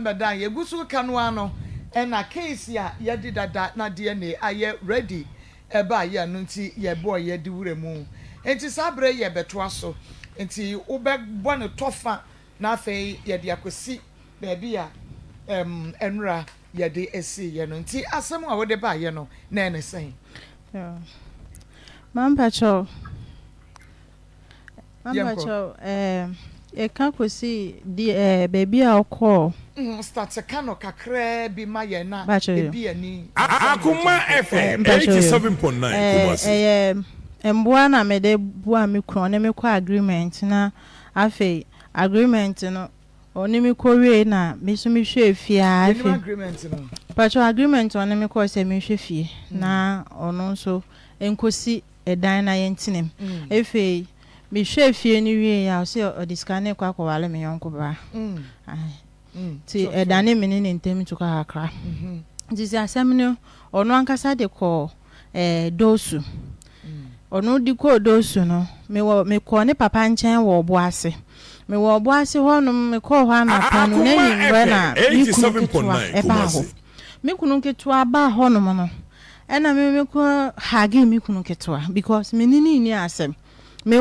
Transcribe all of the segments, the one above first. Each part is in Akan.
Bada yegusu kanwa no na case ya yedi dada na DNA aye ready eba ya no nti ye boy ye di wure mu enti sabre ye beto aso enti ube bo ne tofa na afei ye de akosi baabi ya enra ye de esi ye no nti asem a wo de ba ye no na ene sen Mampacho e kan kosi di baby a okọ start kano kakra bi ma ye na e bi ani Akuma FM 87.9 emboa na me de boa me kro na me kwa agreement na afi agreement no oni me ko wie na me so me hwe fie afi agreement no pacho agreement oni me ko se me hwe fie na ono nso enkosi edan na yentinem efe me hwe fie ni wie ya o se o diskane kwa kwale me yonko ba ti edane me ne ntem tuka akra disi asem no ono ankasa de ko dosu ono di ko dosu no me ko ne papa nchen wo boase me wo boase ho no me ko ho anapa no na nyimwe na me kunu ketua ba ho no no ena me ko hage me kunu ketua because me ni asem me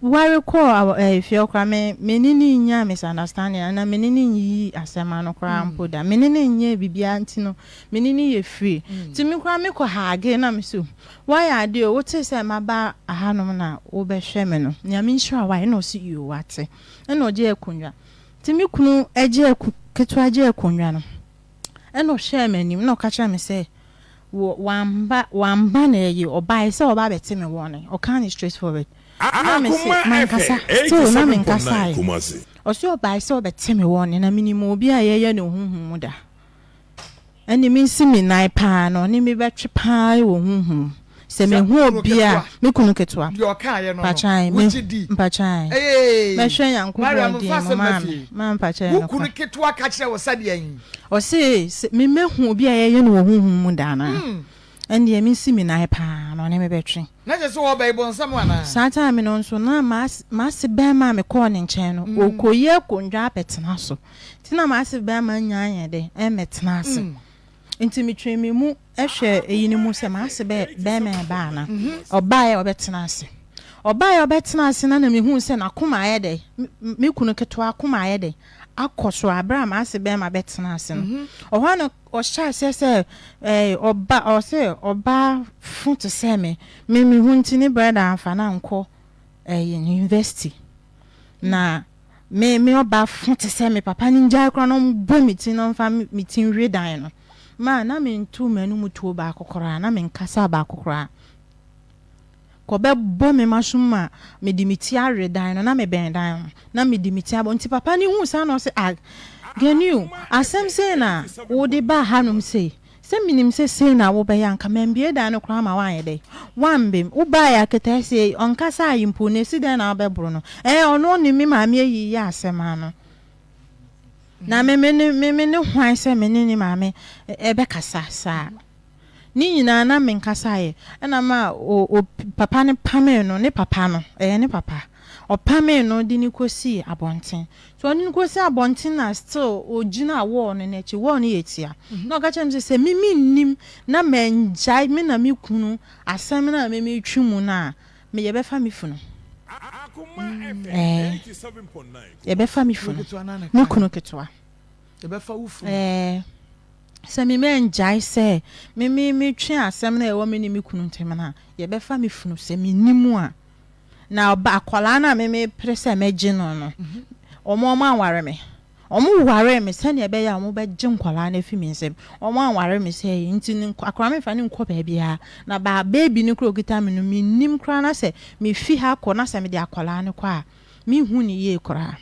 ware ko if you kra me nini nya misunderstanding na me nini yi asema no kra mpoda me nini nya bibia ntino me nini ye free ti me kra me ko hage na me so why ade o wote se maba ahanom na wo be hwe me no nya me nsura why no si you wate na oje akunwa ti me kunu eje ketu aje akunwa no na hwe me nim na ka kira me se wamba na ye obai se oba beti me wone o kan straight forward Akuma FM 87.9 Osi obai se obeti me wone na minimo obi ayeye ne huhum da eni mi nsi mi nai pa no ni mi betwe pa wo huhum se me hu obi a me kunu ketoa yo ka ye no pachai me mpachai me hwe yanko bodi ma mpachai no kunu ketoa ka kire wo sade yin osi me mehu obi ayeye ne wo huhum da na eni mi nsi mi nai pa no ni me betwe na je so obai bon sam wana sata me no nso na ma se be ma me ko ne nchen no okoye kondwa petena so ti na ma se be ma nyaanye de metena ase nti mi twe mi mu ehwe eyini mu se ma se be me ba na obae obetena ase obae obetena ase na mi hu se na koma aye de mi kunu keto akoma aye de akoso abra ma se be ma betena ase no ohwa no o sha se oba fun to se me hu nti ni brother anfa na nko university na me oba fun to se me papa ni njai kro no bo miti no nfa miti nwe dan no ma na me ntu manu mutu ba akokora na me nkasa ba akokora ko be bo me masuma me dimiti are dan no na me ben dan na me dimiti abo nti papa ni hu sa no se genu asem se na wo de ba hanum se minim se na wo be yanka membie dan no kra ma wan de wambem wo ba ya keta se onkasa ayimpo ne si dan na obebro no ono ni mi ma me yi ya asem ano na me hwan se me ni ma me ebe kasa sa ni nyina na me nkasa ye na ma o papa ne pame no ne papa no ne papa o pame no di ni kosi abonten so ni kosi abonten na still ogina wo no na chi wo no yetia na o ga chem se mimi nnim na menjai me na me kunu asem na me twimu na me ye be fa me funu Akuma FM 87.9 ye be fa me funu me kunu ketwa ye be fa wufu se me menjai se me twe asem na e wo me ni me kunu ntem na ye be fa me funu se me nimu a na ba akwala na me prese me gino no omo anware me omo ware me se ne be ya omo be gin kwala na fi mi nsem omo anware me se nti ni akwala me fa ni nko ba bia na ba baby ni kro gita me no mi nim kra na se me fi ha ko na se me de akwala ne kwa mi hu ni ye kra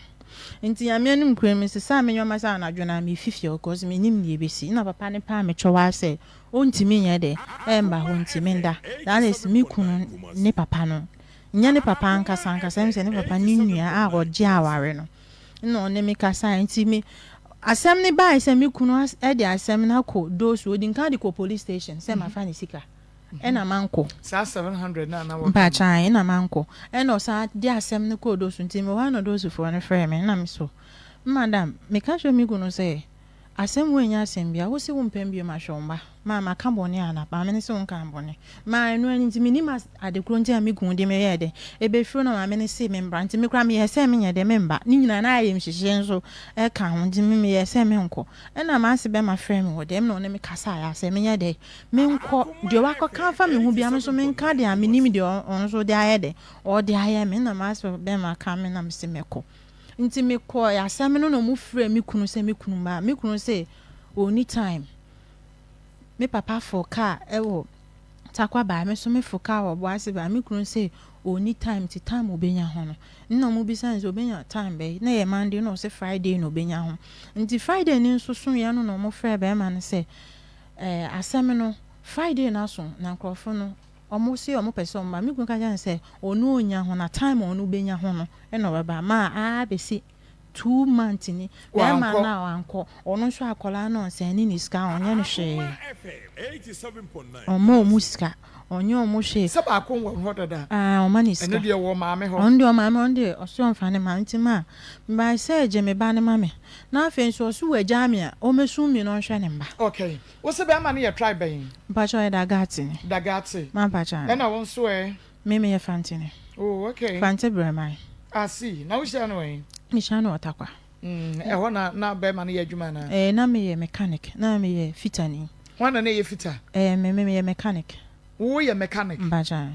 nti ya me anim kra me se sa me nyoma sa na dwona me fifie because me nim ni ebesi na papa ne pa me chowa se ontimi nya de emba ho ntimi nda that is mi kunu ne papa no nya ne papa ankasa se ne papa ni nua a oje aware no ne me kasa nti me asem ne bai se me kunu e de asem na ko dosu odin ka de ko police station se ma fa ne sika ena manko sa 700 na wo ba chan ena manko ena sa de asem ne ko dosu nti me wa no dosu for ne frame na me so madam me ka show me kunu se asem wo nya asem bia wo se wo mpem bia ma hwomba ma ka bone ana ba me ne se wo kan bone ma eno ani nti mini ma adekro nti ami gun de me ye de ebe firo na ma me ne se me mbra nti me kra me ye se me nya de me mba ni nyina na ayem hyehye nso e ka ho nti me ye se me nko e na ma se be ma frɛ me wo de me no ne me kasa ya se me nya de me nko de wa ko kan fa me hu bia me so me nka de ami ni me de on so de aye de o de aye me na ma se be ma ka me na me se me ko nti me ko ya se me no mu frɛ me kunu se me kunu ma me kunu se oni time me papa for car ewo takwa ba me so me for car wo boase ba me kunu se oni time ti time obenya ho no nna mu bisa nso obenya time be na ye Monday no se Friday no obenya ho nti Friday ni nso so ya no no mo frɛ be ma ne se asem no Friday na so na nkrofo no omo se omo pese omo ba me kunu ka jan se onu onya ho na time onu benya ho no e no baba ma be si 2 months ni be ma na wanko onu so akola no se ni ni ska onye ne hwe omo muska onye omo hwe se ba ko wo dada o mani ska ene de wo ma me ho on de o ma me on de o so mfa ne ma ntima ba se je me ba ne ma me na afen so so wa jami a o mesu mi no hwe ne mba okay wo se be ma ne ye try ben ba cho e dagati ma ba cha ena won so me ye fantine oh okay fante bremai see na wo sha no mi sha no otakwa ho na be ma ne ye adwuma na na me ye mechanic na me ye fitani wana ne ye fita me ye mechanic wo ye mechanic mbaja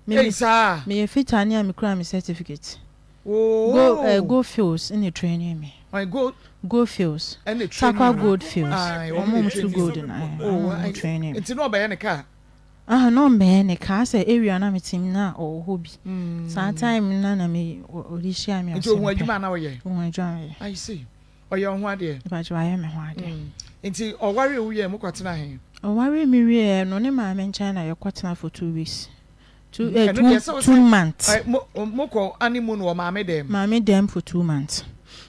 me sa me ye fitani a me kura me certificate oh go fields in the training me I go fields and the training takwa gold fields omo to gold na training it's no be any car no me ne ka say area na me team na o hobby sometime na me orishia me nti ohun adwuma na wo ye ohun adwuma I see oye ohun ade ba jo aye me ho ade nti oware wo ye mo kwatena he oware mi wie no ne ma me ncha na ye kwatena for 2 weeks 2 months mo ko honeymoon wo ma me dem for 2 months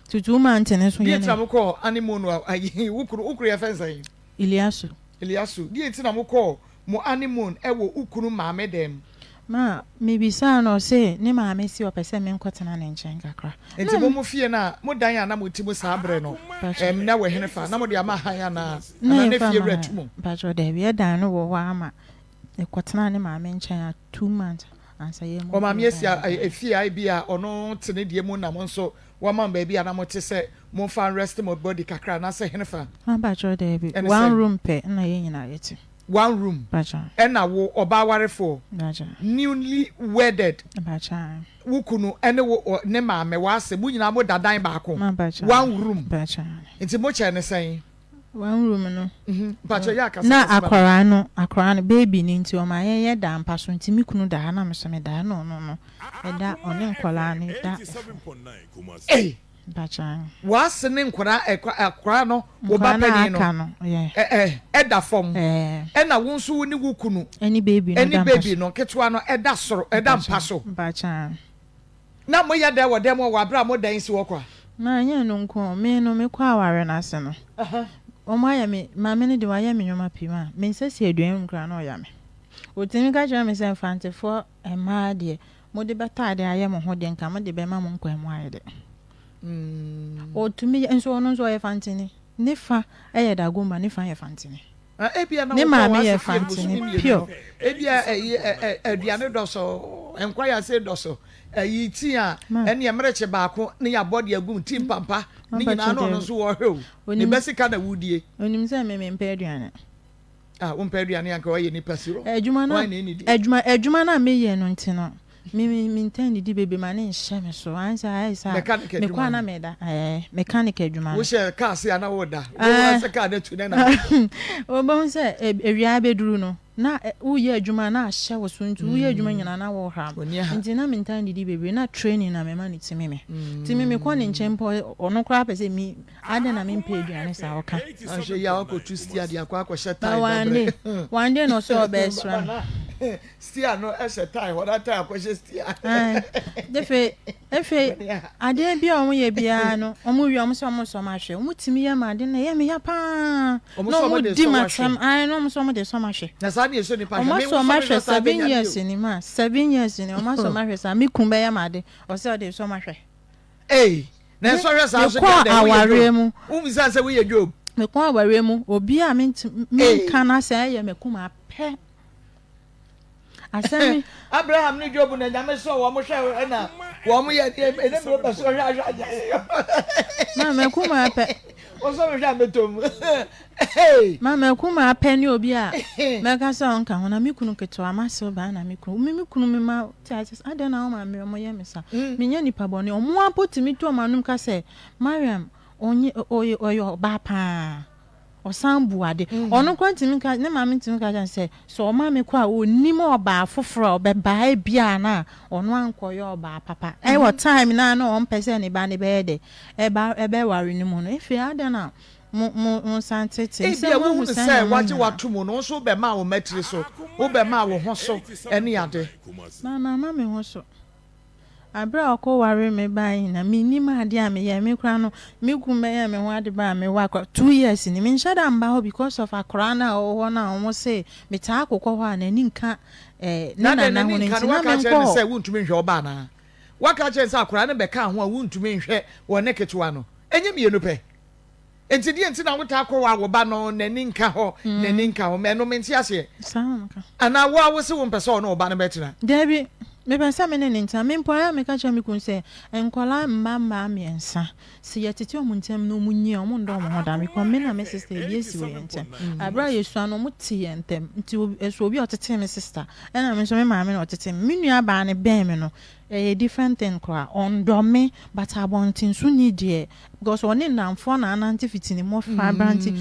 to 2 months ne so ye na mo ko honeymoon wo ayi ukuru ye fensa yi Eliasu di enti na mo ko mo honeymoon wo ukuru ma me dem ma maybe sa no say ne ma me si opese me nkwatena ne nchen kakra enti mo fie na mo dan ya na mo ti mo sa abre no na we hene fa na mo de ama han ya na ne fie retumo ba jo de bi dan no wo wa ama e kwatena ne ma me nchen 2 months ansa ye mo o ma me esi efie ai bia ono tene de mu na mo nso wa ma ba bia na mo te se mo fa rest mo body kakra na se hene fa ba jo de bi one room pe na ye nyina yeti one room bacha ena wo oba warefo bacha newly wedded bacha wukunu ene wo ne maame wase mu nyina mo dadan ba ko one room bacha nti mo che ne sen one room no bacha ya ka na akwara no baby ni nti o ma ye da mpa so nti mi kunu da na me so me da no eda oni nkwara ni da bacha wase ne nkwara no wo ba pani no eda fom ena wo nso ni wukunu any baby no ketwa no eda soro eda mpa so bacha na mo ya da wo dem wo abra mo dan si wo kwa na nya no nko me kwa aware na ase no o ma ya me ma me ne de wa ya me nyoma pima me nsesi aduan nkra na o ya me o timi ka jira me se fantefo e ma de mo de beta de aye mo ho de nka mo de be ma mo nkwa mo aye de o tumi enso ono nso ye fantini ne fa eye da goma ne fa ye fantini ebia na ne ma me ye fantini pure ebia aduane doso enkwa ya se doso yi ti a ene emereche baako ne ya body agum ti pampa ne nyina no nso wo hwe ne besika na wudie onim se me mpe aduane wo mpe aduane anka wo ye ni pasiro adwuma na me ye no ntino mi intend di bebe mane nhye me so ansa ai sa me kwa na me da mechanic adwuma wo she car se ana wo da wo se car na tu na o bon se ewia beduru no na wo ye adwuma na ahye wo so ntu wo ye adwuma nyina na wo ha nti na me intend di bebe na training na me mane timi me kwa ne nchempo ono kra pese mi ade na me mpe aduane sa wo ka ahye ya wo ko tu stia dia kwa she tie one day no so best run stia no ese tie what that tie kwese stia defe ade bia omo ye bia no omo wi omo so ma hwe omo timi ya ma de na ye me ya pa no mo di matam ai no omo so mo de so ma hwe na sa na eso ni pa me so ma hwe 7 years ni ma 7 years ni omo so ma hwe sa mi kun be ya ma de o se o de so ma hwe na so hwe sa so de aware mu mi sa se we ye job me kwa ware mu obi a me kana say ye me kuma pe asemi Abraham ni Job na nyame so wo mo hwe na wo mo ye ene me be so hwa ma me kuma pe o so hwa metom hey ma me kuma pe ni obi a me ka so nka ho na me kunu keto amase ba na me kunu me ma tiaches ada na o ma me mo ye me sa me nya nipa bone o mo apotimi to manum ka say Mariam onye oyo ba pa osambu ade ono kwantimi ka ne ma mentimi ka jan say so o ma me kwa onimo oba foforo obeba e bia na ono ankoyo oba papa e wo time na na on pese ne ba ne be de e be ware ni mu no efi ada na mo santete se wo say waje watomo no so be ma wo matiri so wo be ma wo ho so ene ade mama me ho so abra ko ware me bai na me ni ma ade a me ye me kra no me ku me ye me ho ade ba me wa 2 years ni me nshada mba ho because of akra na o na o say me ta akokọ ho na ni nka na ho ni na me ko say wuntumi hwe oba na waka che say akra na be ka ho a wuntumi hwe wo ne ketewa no enye me pe enti die enti na wo ta akwa wo ba no na ni nka ho me no me nti ase samka ana wo se wo mpese no oba na betina Debbie me pensa me ne nta me mpo ya me ka cha me kun se enkola mama miensa se yetete o muntem no munyi o mundo mo hoda me ko me na me sister bi esi we ntem abra yesu ano muti yentem nti eso obi otete me sister na me so me maame na otete me nua ba ne ben me no a different thing kwa on do me but abontin so need there because one namfo na ananti fitini mo fa branti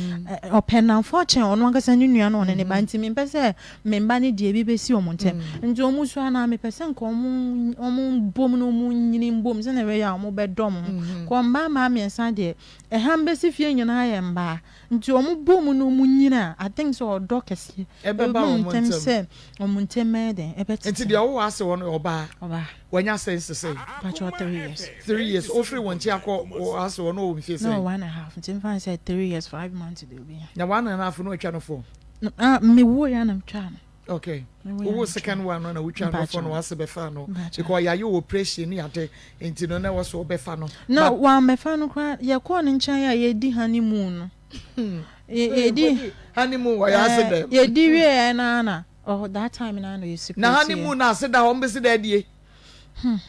open namfo chen ono akasa ni nua no ne banti me pese me mba ne die bi besi o montem nti o musu ana me pese nka omu bom no mu nyini bom se na we ya omu bedom ko mba ma me nsa de ham besi fie nyina ya mba nti omu bom no mu nyina I think so odo kese ebe ba omuntem se omuntem mede ebe nti de o ase won oba wanya sense say pacho 3 years 3 years o free won ti akọ o ase won o mfie say no 1.5 nti mfa say 3 years 5 months de obi na 1.5 no atwa no for me wo ya na mtwa no okay wo second one no na wo twa no for no ase be fa no because ya you operation ni ade nti no na wo so be fa no no wa me fa no kwa ye ko ne nchan ya ye di honeymoon no ye di honeymoon wa ya ase dem ye di we na oh that time na no you secret na honeymoon na ase da ho mbesi da die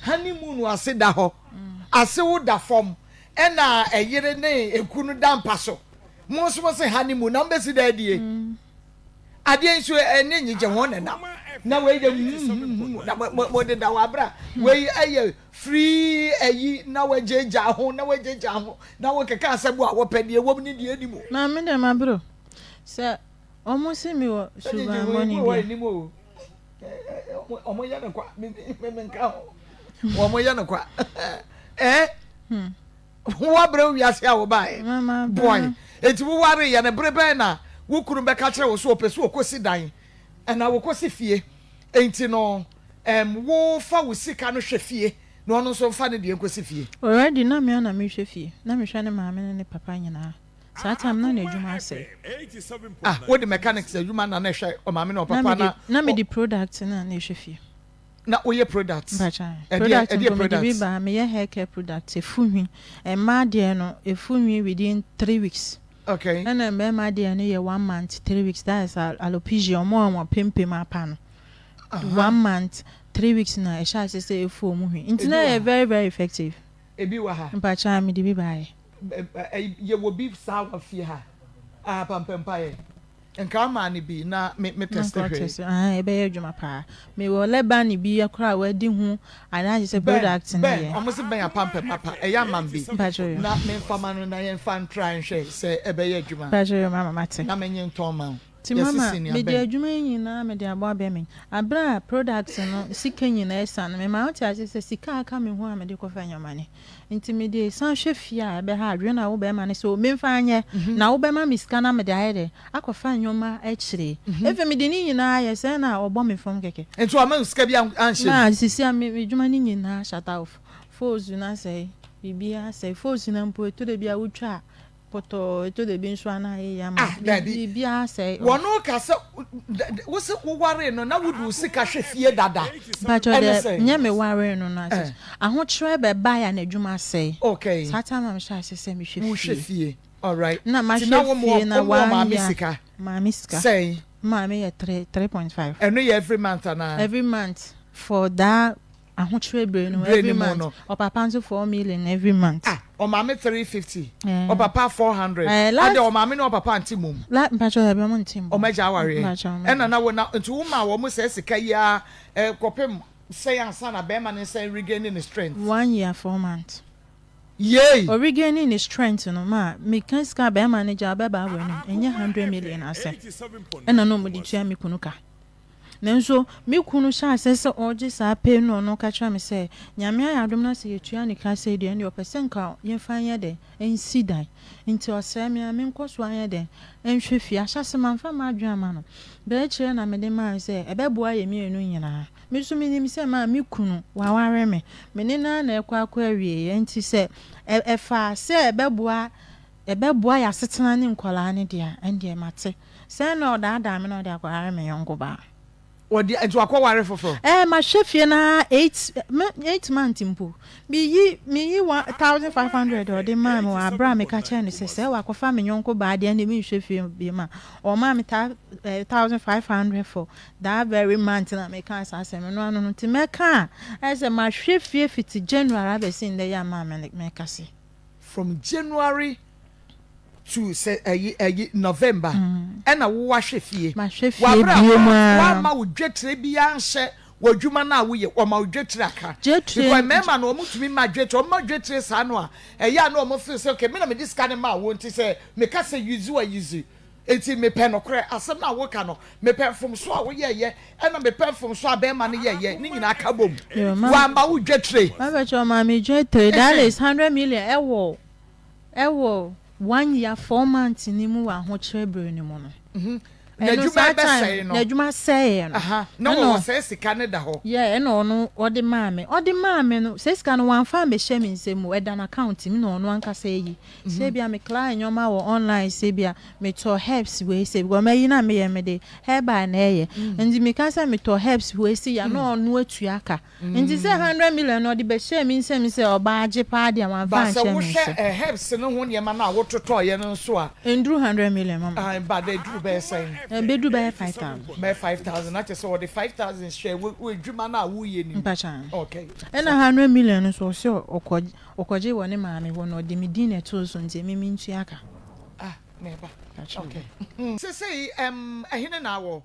honeymoon ase da ho ase wo da form ena eyire ne ekunu da mpa so mo so se honeymoon na mbesi da die ade nso ene nyije ho na we de na mo de da wa bra we aye free ayi na we jeja ho na we keka asabu a wo pede wo ni die ni mo na me de ma bro se omo se mi wo suba money bi omo ya na kwa me nka ho omo ya na kwa wo bra wi ase a wo bai boy enti wo ware ya na brebe na wo kunu be ka kire wo so opesu okosi dan na wo kosi fie enti no wo fa wo sika no hwe fie no no so fa ne de enkosi fie already na me na me hwe fie na me hwe ne maame ne papa nyina saa time na na adwuma ase wo the mechanics adwuma na hwe o maame no papa na me the product na hwe fie na oye products product bi ba me ye hair care product efunwi ma de no efunwi within 3 weeks okay and then my de no ye 1 month 3 weeks that is alopecia omo pempem apa no 1 month 3 weeks na e sha say efu omu hwi nti na very very effective ebi wa ha mpacha me de bi ba ye wo bi sa wa fie ha pampempa ye nka ma ni bi na me test hwe e be ye dwuma pa me wo leba ni bi akra wa di hu ana say product ni ye omo se ben pampempa pa e ya man bi na me fama no na ye fan try hwe say e be ye dwuma mpacha mama mate na me nyen ton ma ti mama me de adwuma nyina me de abo abe me abra products no sika nyina esa no me ma oti ase se sika aka me ho a me de ko fa nyamane nti me de san hwe fia be ha adwe na wo be ma ne so me mfa anye na wo be ma me sika na me de ayede akofa nyoma a chire efe me de ni nyina ye se na obo me fom keke nti o ma sika bi anhye na sisi a me adwuma ni nyina shut off fozu na say bibia say fozu na mpo eto de bia wotwa poto eto de bi nso ana ya ma bibia say wono ka se wo se wo ware no na wudu sika hwe fie dada but de nya me ware no na say aho kire be ba ya na adwuma say okay sata ma me sha say me hwe fie all right na ma hwe na wa misika say mama 3.5 and every month na every month for that ahochwe brenu every month or papa nso 4 million every month o mama 350 o papa 400 and o mama no papa antimum la mpacho ya be mo ntim o maja aware and na wo na nti wo ma wo mo say sika ya kopem say ansa na be man say regaining his strength 1 year 4 months yay or regaining his strength no ma me kan ska be manager be ba we no enye 100 million ase and no mo di tua me kunuka nanso me kunu sha asese oje sa pe no ka twa me se nyame ayadom na se yetua ne ka se de ne opese nka ye fanye de ensi dan nti osere me nkoso anye de enhwe fi ahyase manfa ma adwa ma no be kire na me de ma se ebeboa ye me enu nyina me so me nim se ma me kunu waware me ne na ekwa awie ye nti se efa se ebeboa ya setena ne nkola ne dia ende mate se na oda me na oda akware me yongo ba odi ento akware foforo ma hwefie na 8 months mpo mi yi 1500 odi ma mo abra me ka che ne se wa kofa me nyonko ba de na mi hwefie bi ma o ma me 1500 for that very month na me ka asase me no ti me ka ese ma hwefie fiti January abesin de ya ma me ka se from January to say November and a wash fie ma hwefie bi wa ma wo dwetre bi anhye wadwuma na wo ye o ma wo dwetre aka because member no mutumi ma dwetre o ma dwetre sa no a ya no mo feel say okay me na me dis kan ma wo nti say me ka say use enti me pe no kre asem na wo ka no me pe from so a wo ye and me pe from so a be ma no ye ni nyina aka bom wa ma wo dwetre ma be cho ma me dwetre that is 100 million ewo 1 year 4 months ni mu wa ho kire ni mu no na juma be say no na juma say no no say sika ne da ho yeah no odi maame no say sika no wan fa me hye me nsem e dan account mi no anka say yi say bia me client nyoma wo online say bia me to helps we say go me yi na me ye me de hereby na ye ndi me ka say me to helps we say ya no atu aka ndi say 100 million no de be hye me nsem say oba age pa de wan fa hye me ba say wo helps no ho ne ma na wo toto ye no so a ndru 100 million mama but they do be say bedu by 5,000 by 5,000 that is all the 5,000 share we dwuma na wo ye ni okay and 100 million so okoje woni maame wo no de medina to so nti mi ntu aka neba okay say ehene na wo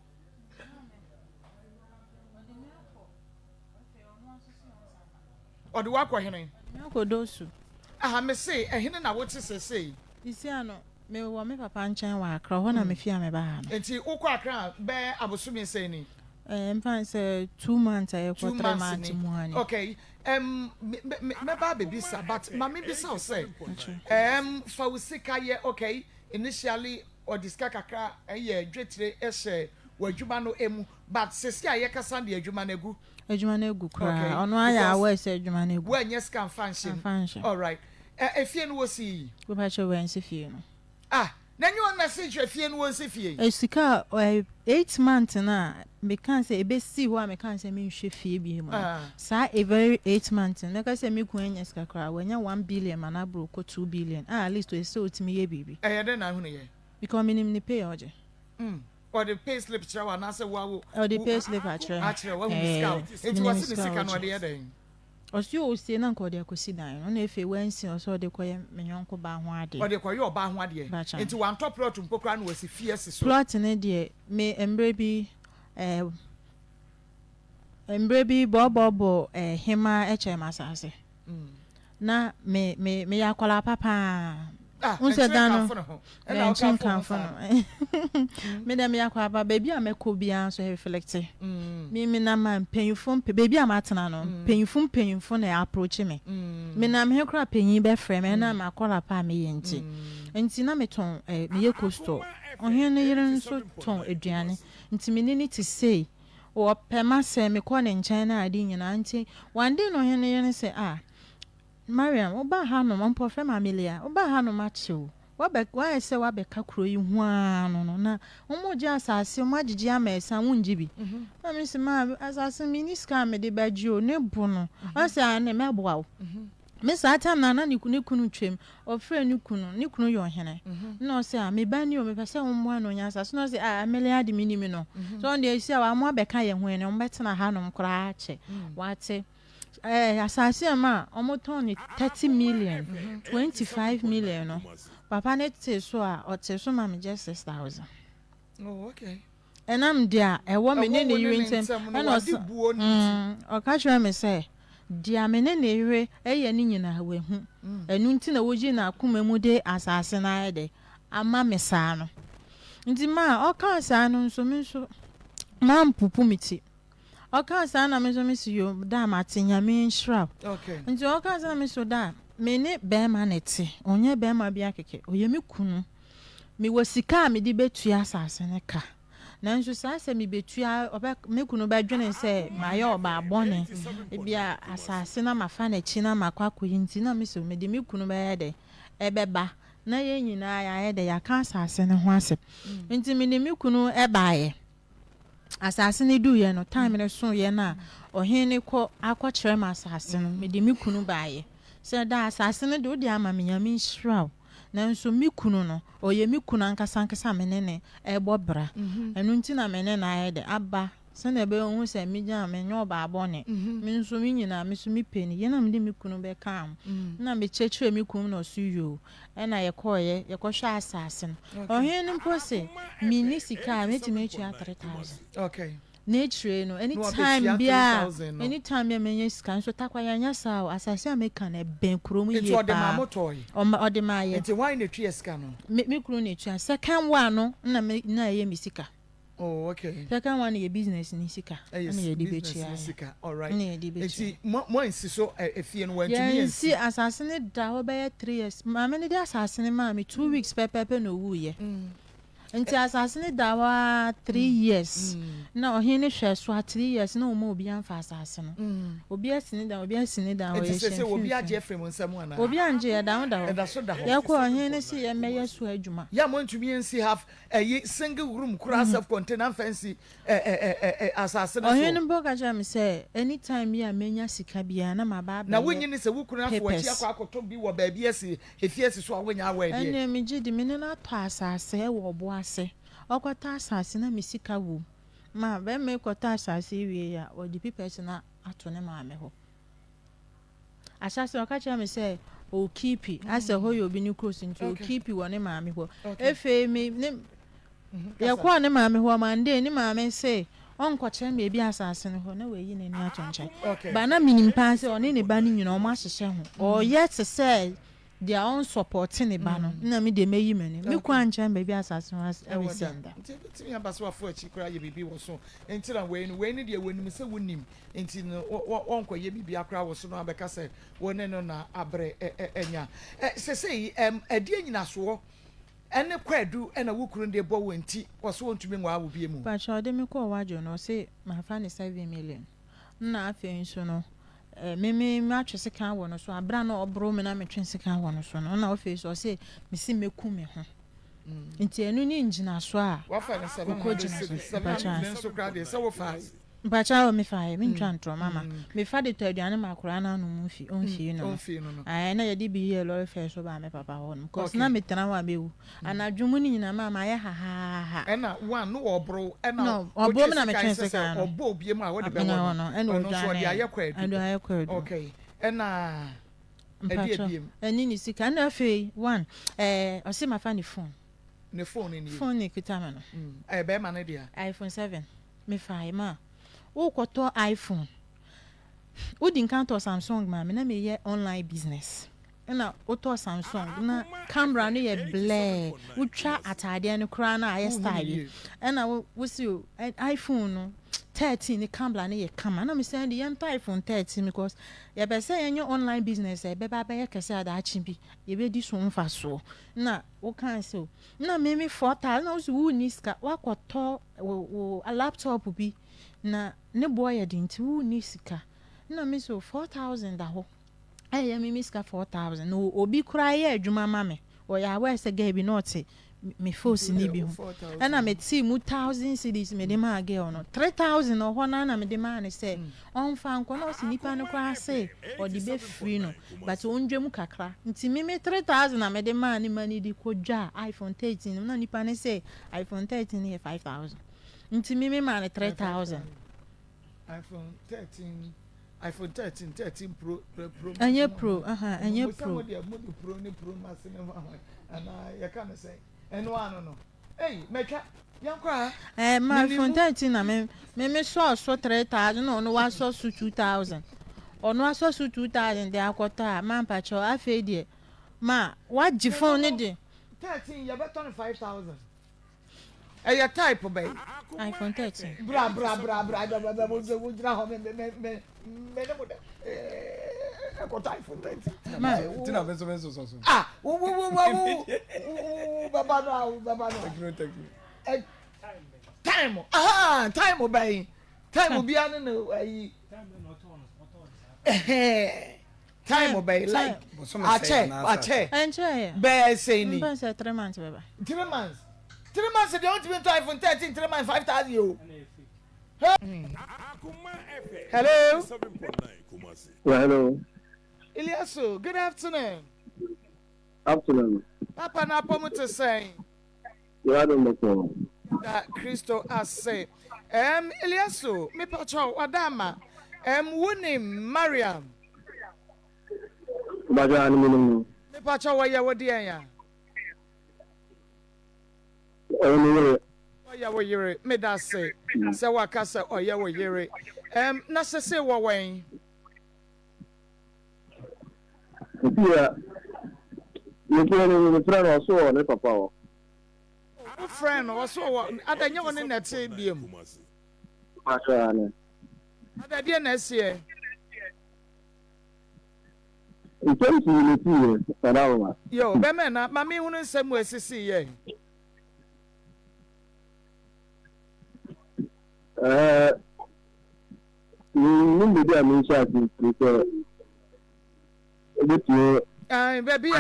odi wa ko hene akodosu me say ehene na wo ti say isi ano me wo me papa nchan wa akra ho na me fia me ba ha enti ukọ akra be abosumi say ni mpan say 2 months I ko 3 months mu ani okay me ba baby sa but mama bi sa say fa usika ye okay initially or diska kakra ye dwetre ehye wadwuma no emu but sesi aye kasa de adwuma na egu kra ono aya awa se adwuma na egu wa nye scan function all right efie no wo si we ba che we nsi fie no na nyu on message efie no wo nsi fie esika 8 months na me kan say ebe si ho a me kan say me nhwe fie bi mu sa every 8 months na ka say me ku anya sika kra we nya 1 billion mana bro ko 2 billion at least we say otimi ye bibi den na hu ne ye because minimum ni pay oje or the pay slip chawa na say wa wo or the pay slip actually wa scout enti wasi ni sika no de den osi o sie na nko de akosi dan no na efe wansi oso de koye menyonko ba ho ade o de koye oba ho ade enti wan top plot mpokra na wasi fie si so plot ne de me embre bi bobo hima eche masase na me yakola papa unse dano na chin kan fono me dem yakwa ba baby ameko bia so reflect me na man penyufo baby amatena no penyufo na approach me me na me kra penyi be frame me na makola pa me yenti na me ton me ye costo ohia ne yire nso ton aduane nti me ni ti say o pema se me ko ne nchen na adi nyina nti one day no ohia ne yire say Mariam, oba ha no mampo frem Amelia. Oba ha no macho. Wa se wa be ka kuro yi hu no na. Omo je asase, omo agigi amesa wunji bi. Na me se ma asase mini ska me de baji o ne bu no. O se an me boa o. Miss Atam na ni kunu twem ofre ni kunu yo hene no say a me ba ni o me pese wo mo ano nya asase no say a melia de minimi no so on dey isi a mo abeka ye ho ene o betena ha no kra ache wate asase ma o mo ton ni 30 million 25 million no papa net say so a o te so ma me just 6,000. Oh, okay. Enam dia e wo me ne ne yirentem and o ka hwe me say dia me ne ne yire eye ni nyina we hu enu nti na woji na akoma mu de asase na ede ama me saa no nti ma o ka saa no nso me nso ma mpupu miti o ka saa na me nso me si yo da ma tinya me nshra okay nti o ka saa me so da me ne be ma nete onye be ma bia keke oye me kunu me wasika me di betu asase ne ka nanso saa se me betua me kunu ba dwene se ma ye oba abone bia asase na mafa na chi na makwako yinti na me so me di me kunu ba ye de ebeba na ye nyina ya ye de ya ka asase ne ho asem nti me ni me kunu ebaaye asase ne du ye no time ne so ye na ohene ko akokere ma asase no me di me kunu baaye se da asase ne de odi ama me nyame nshraw nanso mi kunu no oye mi kunu ankasa menene ebobra enu nti na menene ayede aba se na ebe ohun se mi gya me nyo ba abone mi nso mi nyina mi so mi peni ye na me de mi kunu be kam na me chechire mi kunu no so yo e na ye koye ye ko hwa asase no ohen ni mpose mi ni sika me ti me twa 3,000 okay nature no anytime bia anytime ya menye sika so takwa ya nya saw asase ameka na ben kurom ye pa ode ma motoy ode ma ye enti why na twa sika no me kuro na twa second one no na ye mi sika oh okay second one ye business ni sika na ye di betua sika all right na ye di betua enti mo insi so efie no want to me insi asase ne da ho be 3 years ma me ne di asase ne ma me 2 weeks pepe no wu ye nti asase ne da wa 3 years na ohene hwe so 3 years na omo obi anfa asase no obi asini da o ye se obi age frame nsam ana obi anje ya da ho da so da ho ya ko ohene si ye meye so adwuma ya mo ntumi nsi have a single room kura self container fancy asase no ohene boga jam say anytime ya menya sika bia na maba na wonyi ni se wukunu afo achi akoto bi wo ba bia si efiesi so awonya awa bia ene mi gidi mi na to asase e wo bo ase okwata asase na misika wo ma be me kwata asase wie ya odi pipes na ato ne ma me ho asase okacha me say o keep ase ho yo bi ni cross nti o keep wo ne ma me ho efe mi ne ya kwa ne ma me ho ma nde ne ma me say onkwoche me bi asase ne ho na we yi ne ni atonche ba na minimpa say oni ne ba ni nyina o ma hyehe ho o yet say their own supporting the banner na me de meyi mani me kwa nchen baby asase was everything nti me abaso afo achi kura ye bibi wo so nti na we ni de wonim se wonim nti no wonko ye bibi akura wo so no abeka se wone no na abre enya se ade nyina so ene kwadu ena wukuru de bo wonti wo so wontumi nwa awo bie mu pa cha de me ko wajo no say my fan is 7 million na afi nso no me atwese kan wo no so abra na obro me na me twese kan wo no so no na office o say me si meku me ho nti enu ni ngina so a wa fa ne 7 so crowd dey so wo fa bacha o me fa me ntwa ntro mama me fa de to aduane makora na no mfi onfi no ai na ye di bi ye lo fe so ba me papa ho no cause na me tena wa mewu anadwumu ni nyina mama ye ha ena one no obro ena no obro me na me twese kan no obo obie mu a wo de be wo no eno so de ayekwadu okay ena ebiem eni ni sika na fe one o se ma fa ni phone ni kitama no be ma ne dia iPhone 7 me fa ma wo koto iPhone wo din kan to Samsung ma me na me ye online business na wo to Samsung na camera no ye blare wo twa atade no kra na aye style na wo si iPhone no 13 ni camera no ye kama na me send ye iPhone 13 because ye be say ye online business e be ba ye kese ada achi bi ye be di so mfa so na wo kan so na me 4,000 na wo ni ska wa koto a laptop bi na ne boy yedinti wu ni sika na me so 4,000 da ho me miska 4,000 no obi kura ye adwuma ma me o ya we se ga bi not me force ni bi ho na me ti mu 1000 cedis me de ma girl no 3000 no ho na me de ma ne say on fa nko na o si nipa no kwa say o di be free no but on dwem kakra nti me 3000 na me de ma ni mani di kodwa iPhone 13 na nipa ne say iPhone 13 e 5000 nti me ma ne 3000 iPhone 13 Pro anye pro anye pro mo pro ni pro mass ne ma ana ya ka say eno ano no hey meka yankwa my iPhone 13 na me so 3000 no wa so 2000 ono aso 2000 de akota man pa cho afi de ma wa gi phone ni de 13 ya beto 5000 ya type bay iPhone 13 bra mo jira ho me ne mo de ko iPhone 13 ma tina beso baba no time time bay time bia no ayi time bay like ache enche be say ni be say 3 months baba 3 months they want to be to iPhone 13 3 months 5000 yo hello Hello. Ilyasu, good afternoon. Afternoon. Papa na pomu to say You are on the phone. that Christo has say Ilyasu me pacho wadama woni Mariam Baja minimum. me pacho wa ye wodi ya Only oya wo yere me da say se waka say oya wo yere na se wo wen here. You can be friend also on papa. o friend o so wo adanya woni na te biem Baja ne. adade na sie In terms of unity, Sadawa. yo be me na mami hunu nsem asisi ye You be a shot baby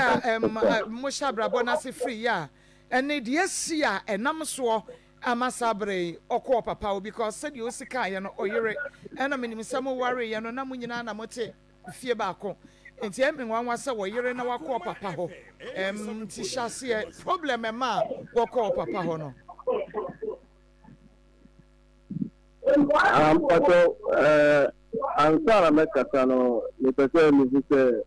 mo shabrabo na se free ya ene de si a enam so amasabre okọ papa o because said you sika ye no oyere ena menim sam ware ye no na munyina na mote fie ba ko enti emi nwanwa se woyere na wakọ papa ho ti hyase problem ma wakọ papa ho no Pato ansara mekatano ni pese ni se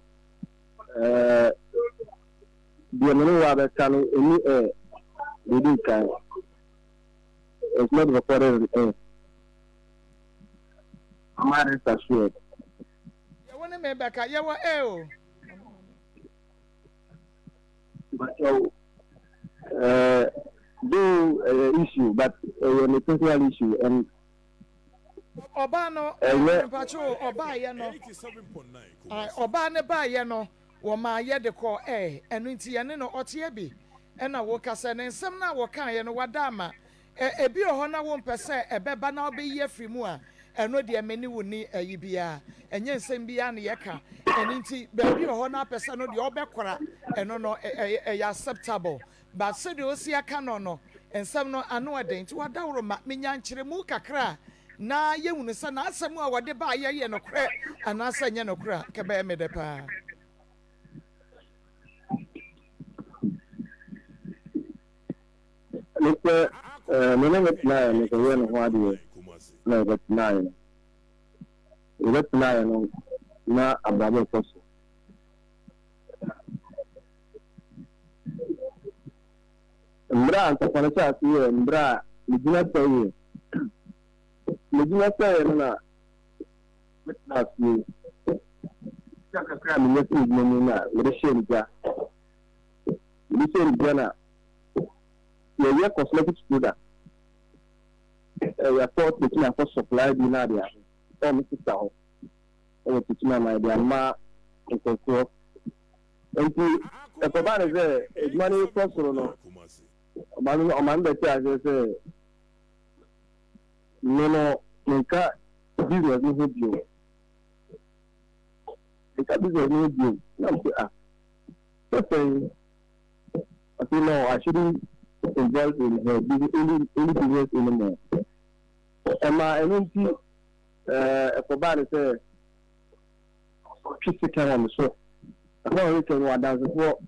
bienvenue à Bekano et nous kan it's not recorded in Amare Sassuet. ye woni me beka ye wo o But do issue, but a technical issue and oba no pacho oba ye no 87.9 oba ne ba ye no wo ma ye de ko enu nti ye ne no ote bi ena wo kasa ne nsem na wo kan ye no wadama ebi ho na wo mpese ebeba na obeyi afri mu a eno de meni woni ayi bia enye nsem bia ne ye ka enu nti bebi ho na pese no de obekora eno no acceptable but se de osi aka no no nsem no ano eden nti wadawro ma menya nkyere mu kakra na ye hunu sa na asem a wade ba ye no kre anasa nye no kra ke ba me de pa Mr. Minute nine, Mr. Wen Wadi, no, but nine. That's nine, na Abraham Fosso. Mbra, Antapanasa, Mbra, Mijina Tayi. Mijina Tayi, na, that's me. Kakakra, Mijina Tayi, with a shame, ja. Listen, Jana. Yeah, cosmetic product. We are taught between our supply binaria. Oh, Mr. Sao. Oh, teaching my dear ma in control. And the Papa is there, money cost or no. Man, the charge is no, Nka business no you. Nka business no you. No, I feel no, I shouldn't. involved in any business anymore. And I don't see for bad say fifty kind on the show. I know we can want dance for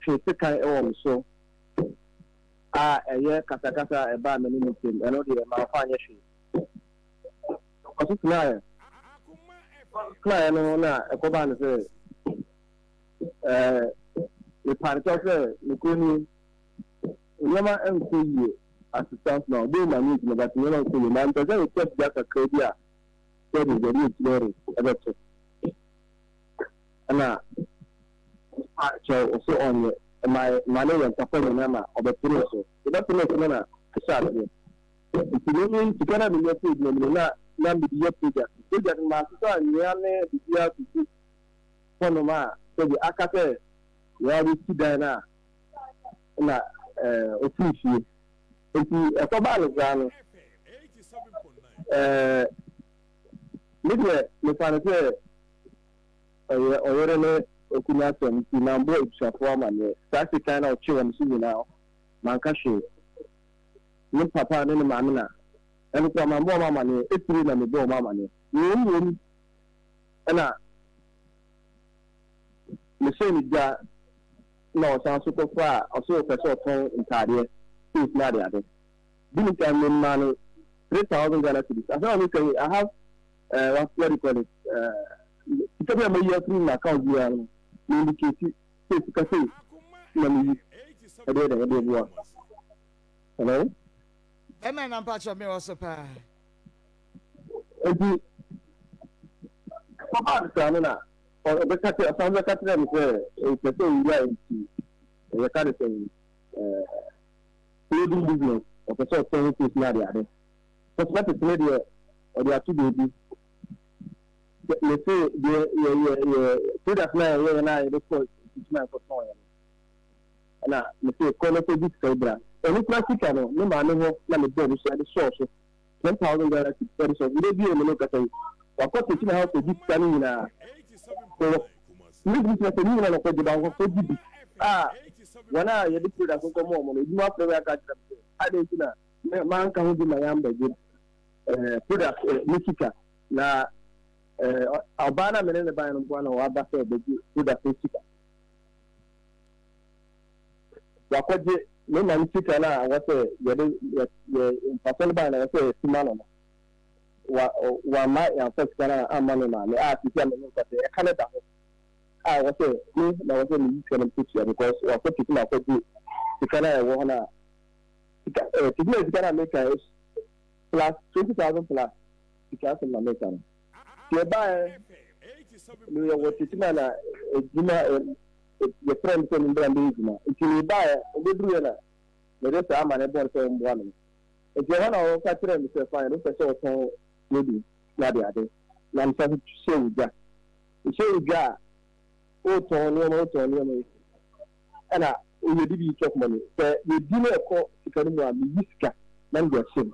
50 kind on the show. A year kasa a bad many things. I know the Malfania she. What's it now? Client no a coban say the party of the Kuni Yama and see assistance now. They might need to but you know, to the man, but then just a career. That is the need very about it. And now, so on my money and Papa of the Pinoso. That's the shot. If you mean to get up in your food, not be your figure. You get master and nearly the year to see Ponoma. So the Akate, you are with Dana. Officially. If you a Pabalo Ghana, midway, the Panate, or Okunaton, the number of Shaforman, that's the kind of children seeing now. Mankashi, no papa and any mamma, and from my more money, it's really on the door, mamma. You and I, the same is that no sounds so far, or so for so long in Tadia. Is not the other. Didn't tell me money 3,000 Ghana cedis. I have what do you call it? Because I'm a year through my account here, indicating cafe. Hello? And I'm patch of me also. And Papa Samina, or the Catholic, some of the Catholic is the same way the Catholic. Trading business of a sort of thing is not there. But what is media or there are two babies. Let's say that's now and I look for it's not for someone. And now let's say call it a bit cobra. And it's not no man let me go to the source. 10,000 very so we be a look at it. Of course it's how to get standing in a so this is a new one of the when I had the product of Common, you must have got I didn't know. Man can do my amber product, Michigan. Now, Albana men buy one or other product, Michigan. Wakoje, no man, Michigan, I was a person by a Simano. One might have first man, I asked him that Canada. I was a picture because I put it in a copy. The Canada wanna make a plus 20,000 plus because of my maker. Hereby, we were sitting on a your friend from Brandizma. If you buy a good winner, the rest of my neighbor from one. If you want to catch them, Mr. Fine, look at so maybe Nadia. I'm trying to show that. Show that. Tony, and I will be talk money. The dinner call to come on the Yiska, Nambia Sim.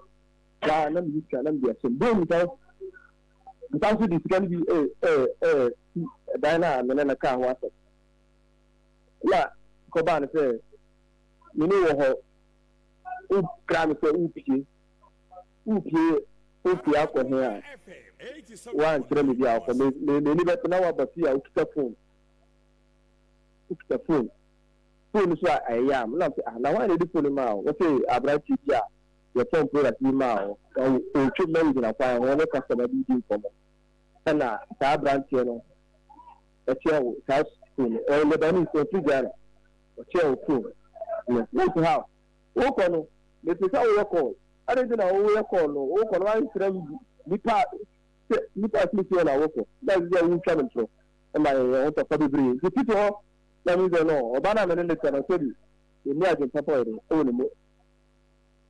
Nambia Sim. Don't tell this can be a Diana and then a car was it. Yeah, Coban says, you know, who cram say, who alcohol here. One, 3 million for me. They never know about here, the phone. The phone. Phone is what I am. Now, I did phone him out. Okay, I brought you here. Your phone product him out. Or treatment in a fire. One customer did for me. And now, I brought you. A chair, house phone. Or the bunny for 2 Ghana. A chair phone. Yes, that's how. Walk on. This is how we call. I don't know how we call. Walk on one from the part. Nipa Smith na woko. That is where we come from. And my want to probably the people that we don't know. Obana men le kana so di. Ni agent papa ere. O ni mo.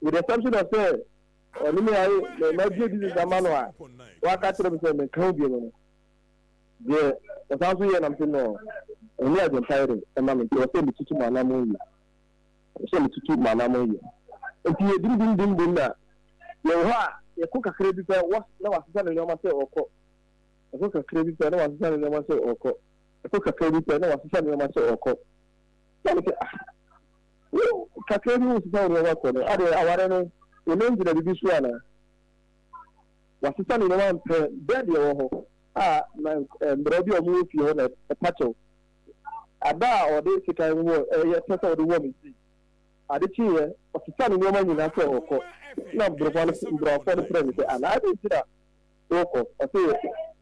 With the assumption of say, ni me ai na je this the manual. Wa ka tire me say me kan bi no. The assumption here na no. Ni agent tire e ma me to say me tutu ma na mo yi. So me tutu ma na mo yi. Enti e dim na. Yo ha ye ko kakre bi pe wo na wasesa ne nyoma se okọ e ko kakre bi pe na wasesa ne nyoma se okọ e ko kakre bi pe na wasesa ne nyoma se okọ kakra bi wusi sa wo ko no ade aware no wo ngira bibi so ana wasisa ni no mpe bed ye wo ho mbra bi o mu fi ho na pacho ada o de sika wo ye pesa o de wo mi si ade chi ye wasisa ni no ma nyina so wo ko na mbra fa no friend say ana ade tira wo ko o say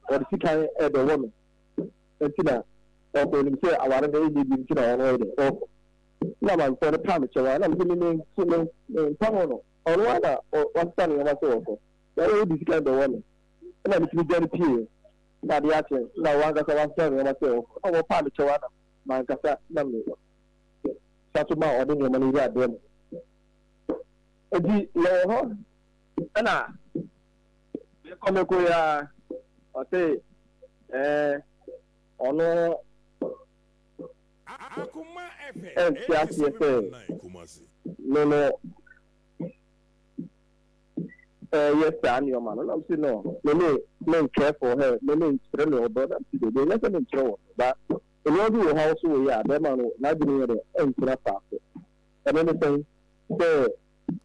o de sika e de wo mi entina o ko ni say aware de ni bi ntina wo de wo ko na man for the time chewa na mbi ni pamo no onu ana wasisa ni ma so wo ko ya wo di sika de wo mi na mi ti jari pie na dia che na wanga sa wasisa ni ma so wo wo pa chewa na man kasa na mi sa to ma odin ni ma ni ya de mo edi le ho ana come ko ya ate ono Akuma FM 87.9 no yes and your man I'm saying no care for her no friend or brother today let's not throw but in your house we are them man na bi no and tira pass and anything say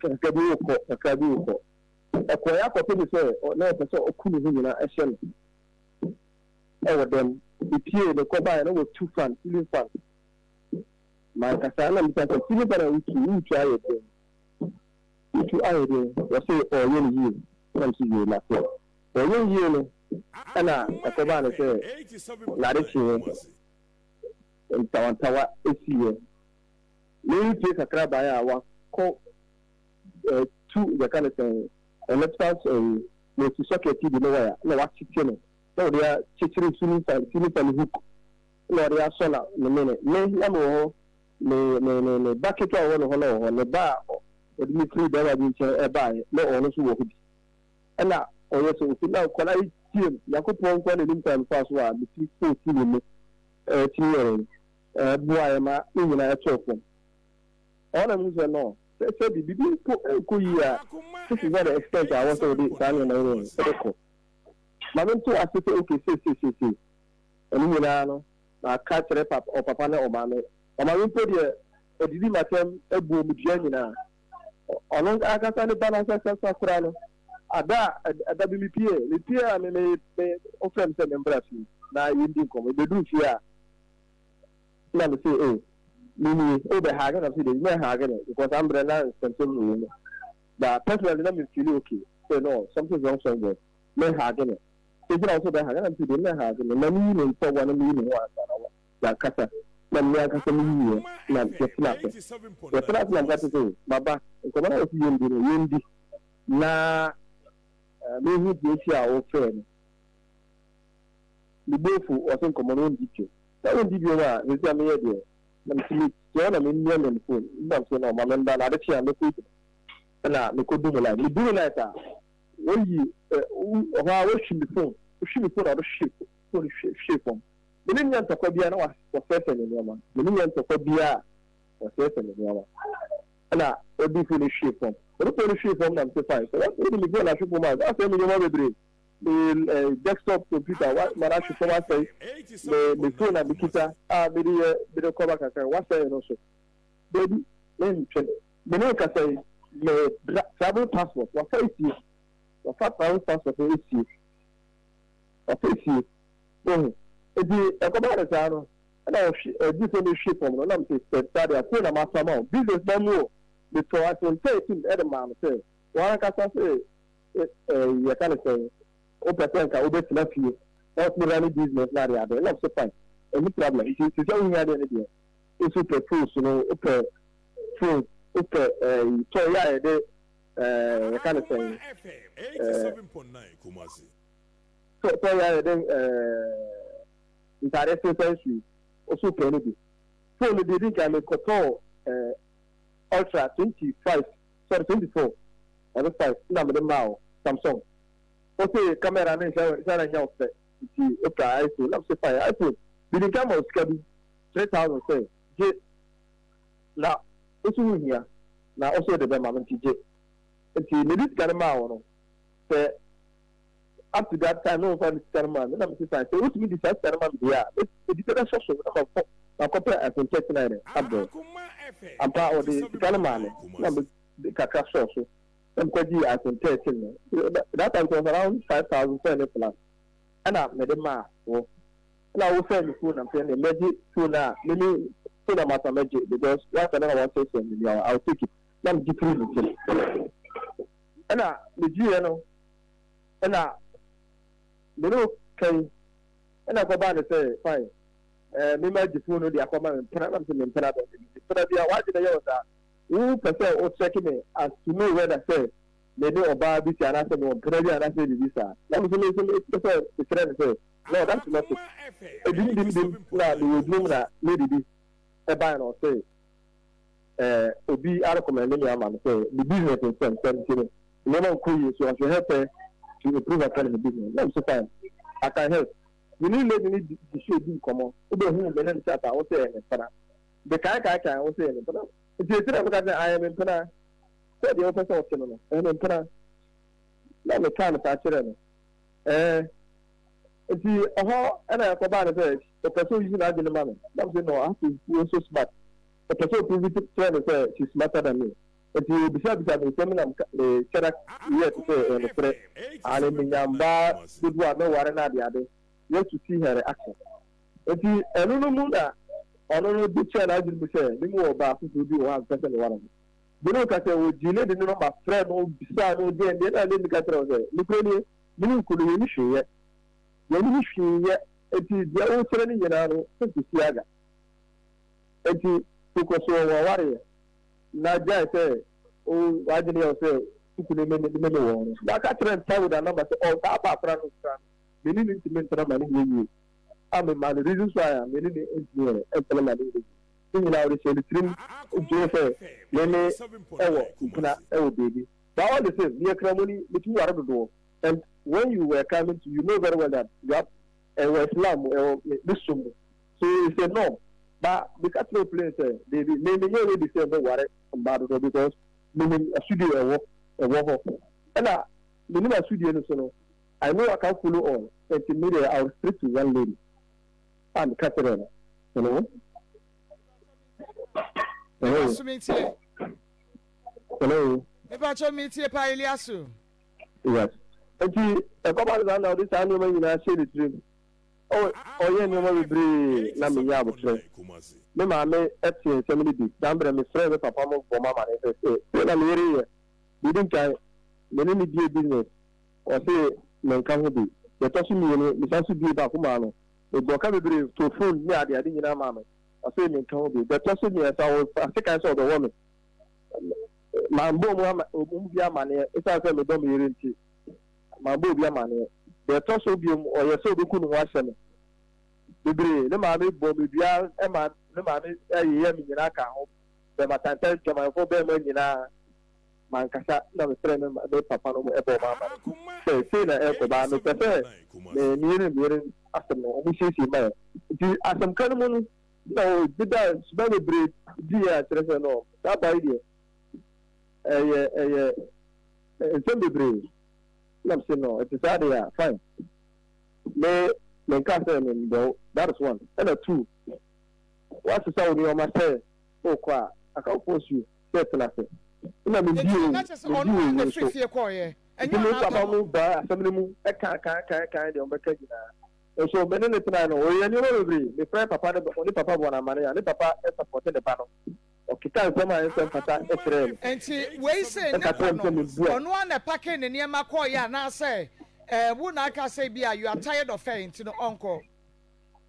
kabi ko akoya ko to say na person okunu hu nyina ehye no e wodem ipie the ko ba na we two fan feeling fan my kasana mi ta ko fili para utu aye de utu aye de wo say o yen yi na ti yi la ko o yen yi no ana ko ba na say na de chi ntawantawa esiye ni ti kakra ba ya wa ko two the kind of thing electrical no to socket di no wire na wa chiche no no dia chichiri sunu fan hook no dia sola no me na mo ne bucket o no ho ne ba o di mi free da wa bi che e ba no o no so wo bi ana o yo so fi na ko na team yakopon ko ne nim time pass wa bi ti ko ti ni ti boy ma ni na e chofo ona mu se no say the bibi ko ya this is what the extent I want to do stand on my own mama to asete okay say enu nyina no na ka kire papa na o ma me o ma we podi e didi matem egbo mu dia nyina ono akasa ne balance sa kura no ada bi mi pie a me o frem se me mbrasi na yindi ko me do fi a na me say mini over hagen of the me hagen because umbrella is continuing but personally let me feel okay so no something wrong somewhere me hagen is also the hagen of the me hagen na me ni so one me ni wa na kasa na me kasa ni na the flat na that is baba ko na o yindi na me hu di fi a o friend the bofu o so komo no ndike that one video wa we say me here namsili jona min nyen phone ndam so no mamenda na de tia me ko na me ko du la mi du la ta oyi o ha wo shimi phone o shi phone ni nyen to ko bia na wa fefe ni ma ni nyen to ko bia wa fefe ni ma na o di phone shi phone o to shi phone na se fine so what do me go la shi phone ma aso mi mo bebre the desktop computer what mara shi phone say the phone na bikita be ko ba kaka what say no so baby then me no ka say le travel passport what say is what travel passport is oh edi e ko ba re sa no na o di so ni shi phone no na me say start there phone na ma sama business na mo the to at 13 edman say one ka say ya kana say o person ka o bet na fie o ti run business na ria do no so fine any problem it is how we had any there it's super cool so no okay food okay to ya de ya kana say 87.9 Kumasi to ya de interesting sense o super no bi phone de din ka me ko ultra 24 and 5 na me now Samsung okay camera na shara nya ofe ti okay iPhone na se fine iPhone bi ni camera skabi 3000 say je na osu hia na oso de be ma nti je nti ne dit kan ma wono say up to that time no for this time man na me say say what me this time man dia e di da so so na akɔpɛ akontɛtena abɔ ampa ɔde sikane maame na kakra sɔɔ so na mkɔgye akontɛtena that time was around 5,000 plus ɛna mede maa wɔ na wo fɛ me phone am saying emergency phone na many phone am emergency because last time I want to say me I'll take it na me give you ana me ji no ana me no kai ana ko ba ne say fine me ma ji phone no dia ko ma me pera na me pera ba pera dia wa ji na yo sa who person o check me as to know whether say me no oba bi ti ana say me pera dia ana say bi sa na me say say no, that's not it. I didn't na the room na lady bi e buy no say obi are recommend me am say the business in some sense no no cool so I should help her to improve her kind of business. No so fine. I can help. You need lady need the show do come on. Obi hu me na chat I say e para. The kai I say e para. It is that because I am in para. So the officer of no. I am in para. Na me kan ta chere no. Enti oho ana yakoba na say the person using that the man that say no I have to be so smart the person prove it try to say she's smarter than me enti besides the seminar the check here to say the pre and me nyamba good one no worry na dia de you to see her action enti enu no mu da ono no bi check na jiru say ni mu oba fu bi one person the one bunu ka say o jile de no ma friend no bisa no de na ni ka tell say ni pro ni ni ku ni ni hwe yɛni hwee eti deɛ ɔkyerɛ ne nyinaa no sisi siaga eti fokoso wɔ ware na gya sɛ o wadini yɛ sɛ tukuni mene wɔn no na ka kyerɛ nta wo da namba sɛ ɔ saa baafra no sra meni ne ntumi ntena ma ne yie ame ma ne reason so a meni ne ntumi ntena ma ne yie ne nyinaa wɔde hyɛ ne tirim gyere sɛ mene ɛwɔ mpena ɛwɔ beebi but all the same neɛ kramoni metumi ware dodoɔ and when you were coming to, you know very well that you have Islam this so he said no. But the Catholic place they maybe the same worry about it because maybe a studio a walk. And maybe a studio so I know I can follow on and to me I will speak to one lady and Catherine. You know? Hello. Yes. Enti ekoma na odi sa no nyina share the dream oh ye no mo bebre na me ya botre me ma me etie family bi dambre me frère me papa mo for mama na say na me ri bi din kai me ni bi business o say me nka ho bi ye to so mi ni mi sa so bi ba ko ma no e go ka bebre to phone ni ade nyina ma me o say me nka ho bi the to so ni sa o african so the woman ma mbo mo bi amane e sa say me do me ri nti ma bo bi amane de to so bi o ye so be ku no wa hye bebre ne ma me bo me bia e ma ne ma me ye mi nyina ka ho be matanta jama fo be ma nyina man kasa na me tre me de papa no e bo ma ma se na e ko ba no pese me ni asem no o shi ma ti asem kan mu no bida suba bebre di ya tre se no ta ba ide sem bebre I'm saying no, it is there, fine. Me can't say no, that is one. And two, what's the sound you must say? Oh, qua, I can't force you, say nothing. I mean, you, the 5th year choir, and you know about move by assembly, I can't, on the so, but then the plan, or you know, the friend papa, only papa, one money, and the papa is supporting the panel. Okita nsema nsem fata etrem enti we say ono na packing ne niam akọ ya na say wo na aka say bia you are tired of her enti no onko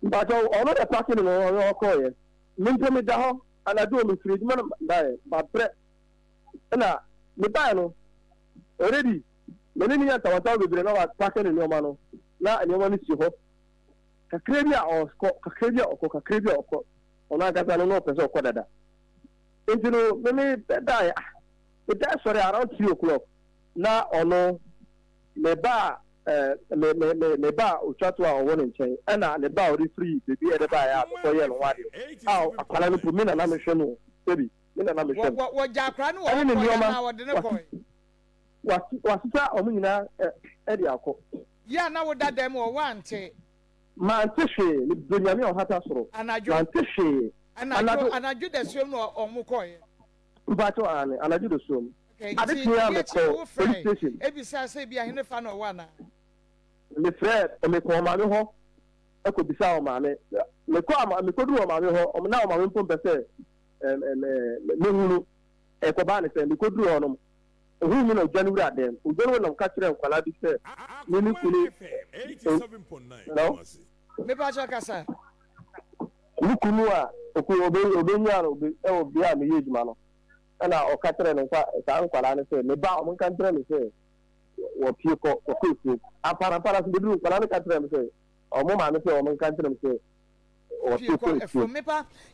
but ono na packing no akọ ye minto da ho ana do me free man dai ba pre na me ba no already me ni ya tawata bebre na wa packing ne oma no na anyoma ni si ho kakrebia okọ ona gaza no pese okọ dada. You know, me die. It died sorry around 3 o'clock. Now, ono me ba uchatwa o won nchen. Na me ba ori free baby e de ba ya ko ye no wade. Ah, akwala no pumi na na me hwe no. Baby, me na me hwe. Wo jakra no wo na wo de ne boy. Wasita o mu nyina e de akọ. Ya na wo dadam wo wante. Mantishe, the Bunyami or Hatasro. Mantishe. Anaju the swim or Mukoy. Bato and I do the swim. Okay, I didn't hear the police station. Every say behind the fan or one. Me Fred, and me call Mammy Ho. I could be sound, Mammy. Me call me could do a Mammy Ho, now my own pump and Lulu, Ecobani, and we could do on them. Who know January at them, who don't know catch them, Calabi said, Lulu, 87.9. no, Me Pachakasa. Lukunua, Obey, behind the age man. And our Catherine and Qualana said, Neba, one country, say, or people or people. Apara to do, Qualana Catherine say, or Mamma say, or one country say, or people. For me,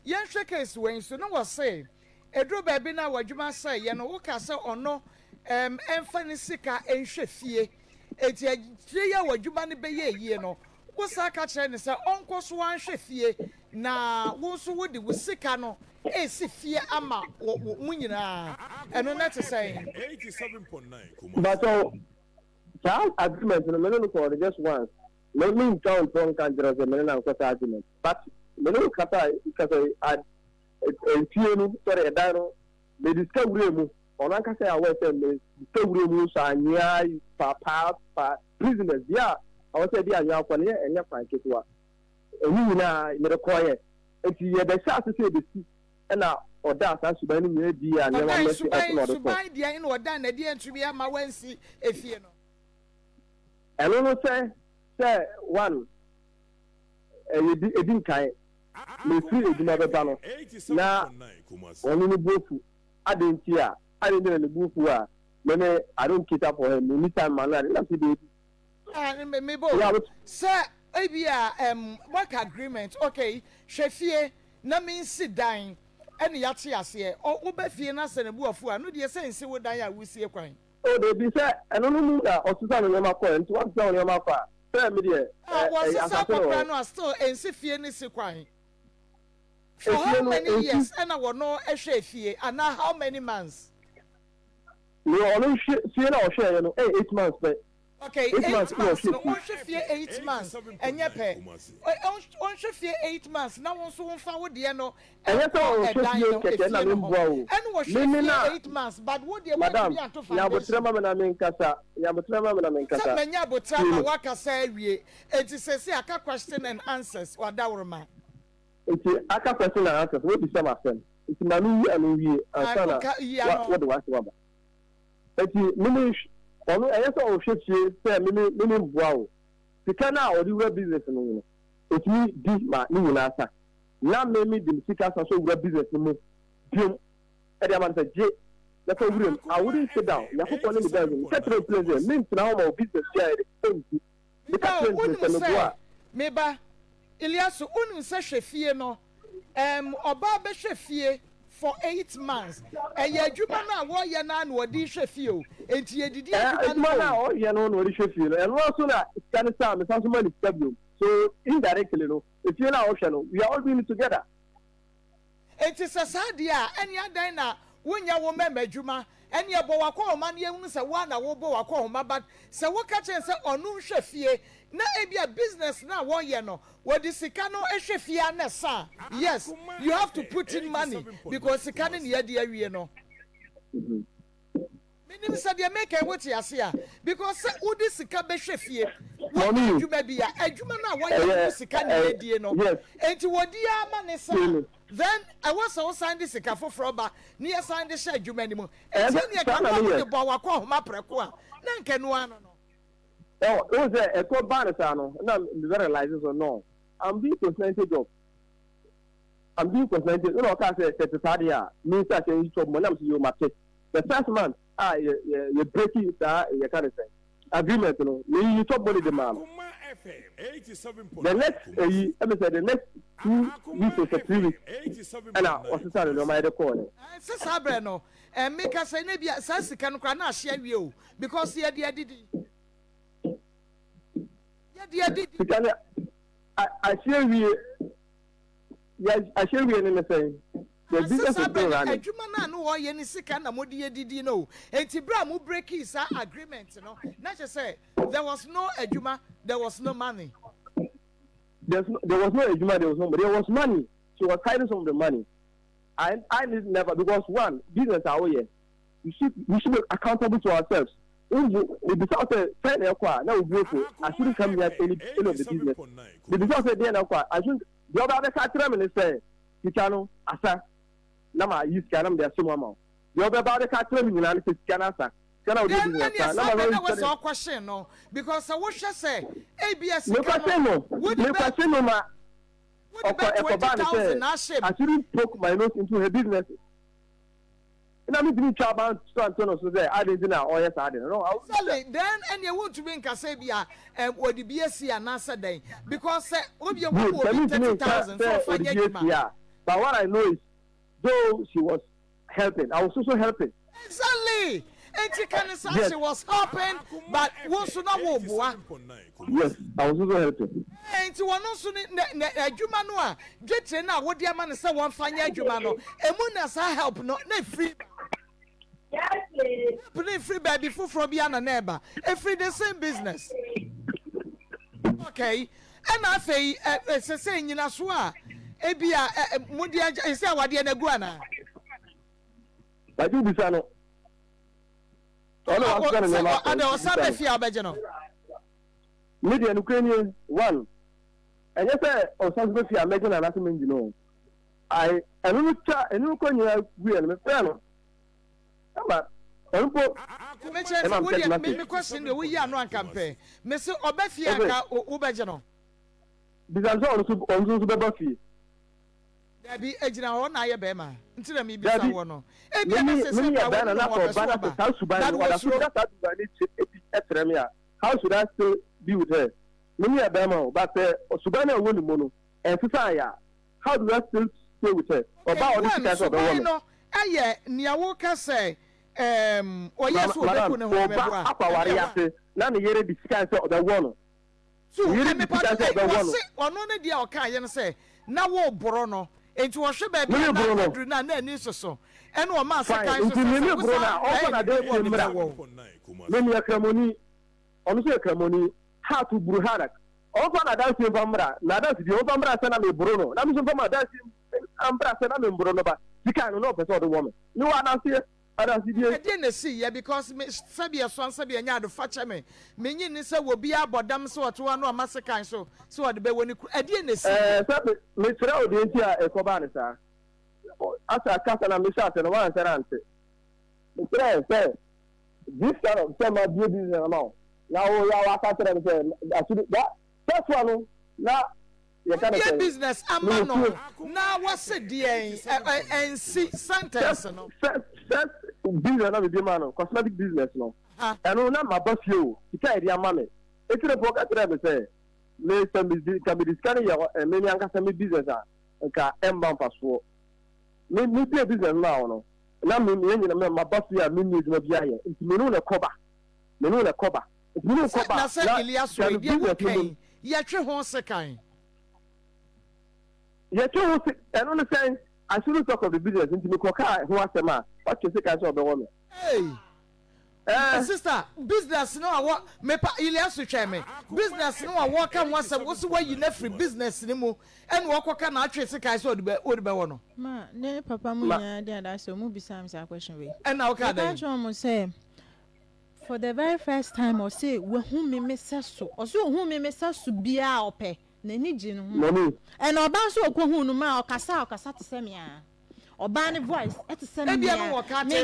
young shakers, when so no was say, a drew baby now what you must say, you know, Cassa or no, Sika and Shefie. It's a 3 year what you money be ye, know. What's our catcher and say, Uncle Swan Shefie, now, what's would it with Sikano? Si fear ama munyina eno na to say 87.9 but child agreement no me for just once let me count from country the men and argument but me no kata because I no sorry dano they discover mu ona ka say awe say me discover mu so anya pa prisoners yeah I was say dia anya kwa ne enya fan ketua enu na me rekoye enti ye be sha say be na oda asasuba ni me di ya ne wa mesi atolo do subai dia ina oda na dia ntumi ama wansi efie no eno no say one edin kai me free edina beba no na onu ni bofu adenti a adenti ni bofu a me I don't cater for him any time man na see dey me bo sir ebia work agreement okay hwefie na me sit down any yati ase o be fie na se ne buafu a no de sense wo dan ya wusie kwan o de bi se eno no mu da osusa no ma ko enti wa sa no ma ko a se me de asasa ko no still ensi fie ni se kwan for how many years and I will know ehwe fie and how many months no only fie na o share no 8 months but okay 8 months no on fie 8 months enye pe on fie 8 months na won so won fa wo de no enye so o fie keke na me mboa o and wo fie 8 months but wo de wo be an to fa ya botrema me na me nkasa sa menya botrema wa kasa awie enti sese aka question and answers wadawroma enti aka question and answers we be some asem enti na me anu wie ansana what do want to about enti me onu eyeso o hwefie say me mboa o sika na o di wura business no etimi di ma ni nyina asa na me di sika so wura business no biom e dey man say je na so wura I wouldn't sit down ya ko ni the business set the place me na how my business here dey because me ba Eliasu unu se hwefie no oba be hwefie for 8 months adwuma na wo ye na na odi hwefie o enti edidi adwuma na o ye no odi hwefie no and also na scan sam me sanso money stable so indirectly no if you na option no we are all doing together enti sasade a eni adan na wonya wo mema adwuma eni ebo wakọ ma na ehunu se wa na wo bo wakọ ma but se wo ka chen se onu hwefie na ebia business na wo ye no wodi sika no ehwefie anesa yes you have to put in money because sika ne ye de awie no minim se de make what yase a because se wodi sika be hwefie wodi adwuma bia adwuma na wo ye sika ne ye die no enti wodi ama ne sa then I was so sign this sika for ba near sign the share adwuma ni mu enti ne ka no bo wakọ ma preko a na nke no ano no oh it was a co banner no na the realizes or no I'm being percentage of you know can say secretariat means that you job money am you market the first month you break it you can say agreement no you top money the man the next the next 2 weeks or 3 weeks and now what's the no my record say sabre no make us say na bia sa sika no kra na ahia wie o because ye de adidi I share we in the same. The business is going on. Adwuma na no wo ye ni sika na modi edidi no. Enti bra mu break is agreement no. Na just say there was no adwuma, there was no money. there was no ejuma, there was money. She was hiding some of the money. I never, because one, business are here. We should be accountable to ourselves. The business said, now we go I shouldn't come here any of the business. The business said, I shouldn't, the other catcher and say, Kichano, Asa, Nama, you can there some amount. The other about the catcher in the United States can answer. Then that was our question, no, because I wish I say, ABS, no question, no, no question, no, I shouldn't poke my nose into her business. And I'm going to about Antonio so there. I didn't know. Oh yes, I didn't know. Then and you want to bring Kasabia or the BSc and answer day because what you want 30,000 for yeah. But what I know is, though she was helping, I was also helping. Exactly. And she can say she was helping, but what's not what? Yes, I was also helping. And to one also Jumanoa, get now what the man say one fine Jumano, and Munas I help not free. Putting free baby food from beyond a neighbor, free the same business. Okay, and I say, saying in Asua, Ebia, Mundia is our dear Naguana. I do this. I know some fear Bajano. Median Ukrainian one. And yes, or some fear I'm making an argument, you know. I don't chat and you can we are a fan. Me question the we are no campaign. Mr. Obefia Ubajano. Because also the Buffy. There be agent on I bema until me be someone. How should I still be with her? Many a bema, but Subana won mono and Susaya. How do I still stay with her? About this kind of woman. Aye, Niawoka say, or yes, none of the disguise of the one. So, or no, dear, okay, say, now, Borono. Into a sugar baby, and so. And one mass, I how to Bruharak. Also, I dance in Bambra, Nadas, the Obambra, Sana Bruno. I'm from my dancing Ambra, Sana Bruno, but you can't know the woman. No one else here. I didn't see because Sabia Swan Sabia and Yard of Fatchame. Meaning is will be about them so to one or massacre so at the bay when I didn't see. Mr. Odentia, a Cobanesa. After a castle and Michelle and one answer. Mr. said, this kind of some of your business amount. Now, I can't say, that's one. Now, your business, I'm not. Now, what's the DA and see sentence? Business, cosmetic business, no. And on my boss, you can't hear money. It's a book at the say, can be discovered and many younger business and can embalm for swore. Me be a business now, no. Now, my boss here, me needs no beer. It's Minuna Coba. Minuna Coba. It's Minuna Coba. Yatri Honsekai. Yatri, and understand, I shouldn't talk of the business into the coca who has a man. What you think I saw the woman? Hey, sister, business no what me pa Ilias to me. Business no work and once what's why you left free business anymore and work can I trace I saw the be one. Ma, ne papa munya there that so mu bisa me question we. And now can I say for the very first time or say we hu me meseso or so hu me meseso bia ope na ni gi no. And oba so okwu nu ma okasa te se me a. Oba ne voice et se me. Me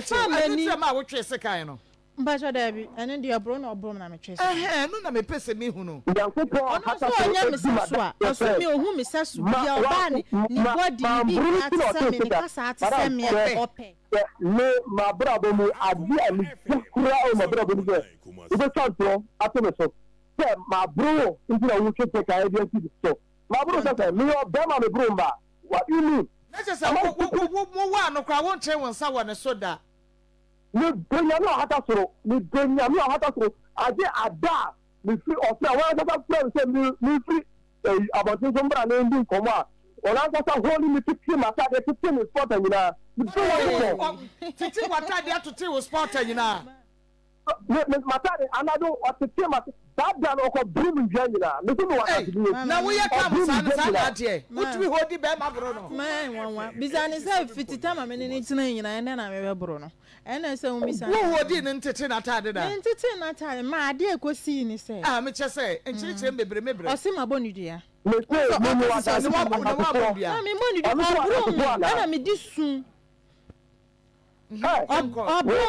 family ma wo twese kan no. Mbacho Debbie, and in the abroad or brom na me trace. No na me pese me hu no. Also anya meseswa. Also me ohu mesesu bia oba ni body bi atse me ni kasa atse me ope. Me ma brabo mu adi ami kura o ma brabo mu be. Ibe santo ato me so. Se ma bro into na wo check ka e bi so. Ma bro say me o be ma me bro mba. What do you mean? Na just say wo wa no kwa won che won sa wa ne soda. Me donya no hata soro ade ada me free of na wa ta friend say me free about so mbra na ndi komo a ona ta holy me titi mata de titi me sport anyina me so wa titi wata de atote wo sport anyina matade anado otete mate that dan oko brim njanyina me so no wa na wo ye kam san ade utwi hodi be ma bro no man wanwa bizane say fitita ma me ne tina nyina ene na me be bro no ene say wo misa wo hodi ne ntete na tade da ntete na tade ma ade ekosi ni say me che say enchirichire mebre o se ma boni dua me say me wa da se wa boni dua na me boni dua ana me disun ọbụrụ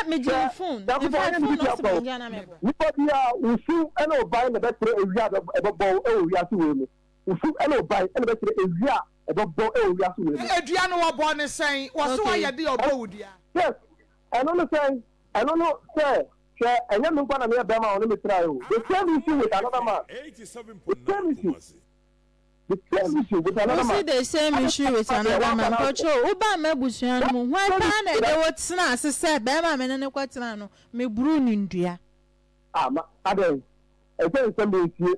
me ji phone in fact phone no se me jana me nipa dia usu ena obai na betre ewia ebebo ewia si we mu usu ena obai ena betre ewia ebebo ewia si we mu edua no wo bo ne sen wo so ya de obo wudua yes eno no say enye me nkwa na me be ma ono me try o the same issue with another man 87.9 the same issue with another man. See the same issue with another man. Kocho, uba me busuan mu. Why pa na de wotsena asese be ma me ne kwatena no. Me buru ni ndua. Ma ade. Ese nsem be nsie.